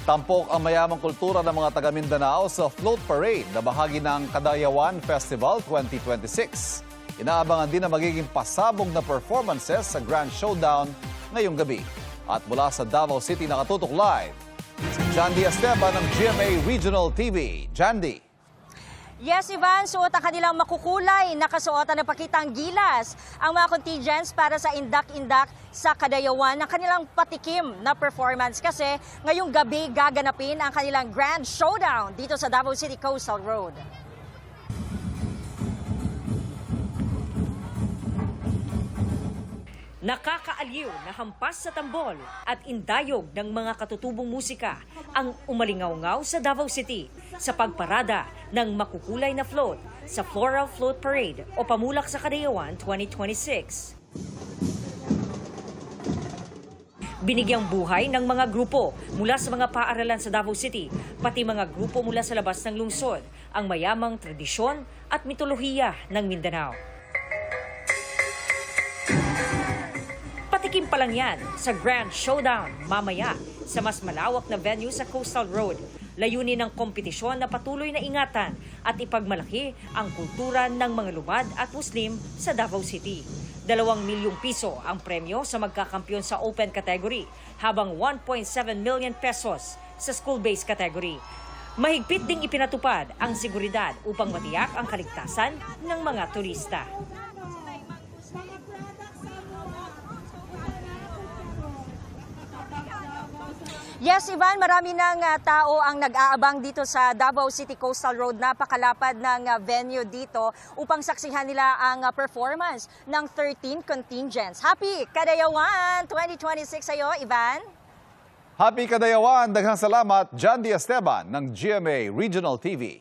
Tampok ang mayamang kultura ng mga taga Mindanao sa Float Parade na bahagi ng Kadayawan Festival 2026. Inaabangan din na magiging pasabog na performances sa Grand Showdown ngayong gabi. At mula sa Davao City nakatutok live, si Jandy Esteban ng GMA Regional TV. Jandy. Yes, Ivan, suot ang kanilang makukulay, nakasuotan na pakitang gilas ang mga contingents para sa indak-indak sa Kadayawan ng kanilang patikim na performance kasi ngayong gabi gaganapin ang kanilang Grand Showdown dito sa Davao City Coastal Road. Nakakaaliw na hampas sa tambol at indayog ng mga katutubong musika ang umalingaw-ngaw sa Davao City sa pagparada ng makukulay na float sa Floral Float Parade o Pamulak sa Kadayawan 2026. Binigyang buhay ng mga grupo mula sa mga paaralan sa Davao City, pati mga grupo mula sa labas ng lungsod, ang mayamang tradisyon at mitolohiya ng Mindanao. Patikim pa lang yan sa Grand Showdown mamaya sa mas malawak na venue sa Coastal Road. Layunin ng kompetisyon na patuloy na ingatan at ipagmalaki ang kultura ng mga lumad at Muslim sa Davao City. 2 milyong piso ang premyo sa magkakampyon sa open category, habang 1.7 million pesos sa school-based category. Mahigpit ding ipinatupad ang seguridad upang matiyak ang kaligtasan ng mga turista. Yes, Ivan, marami ng tao ang nag-aabang dito sa Davao City Coastal Road. Napakalapad ng venue dito upang saksihan nila ang performance ng 13 contingents. Happy Kadayawan 2026 sa'yo, Ivan. Happy Kadayawan! Daghang salamat, Jandy Esteban ng GMA Regional TV.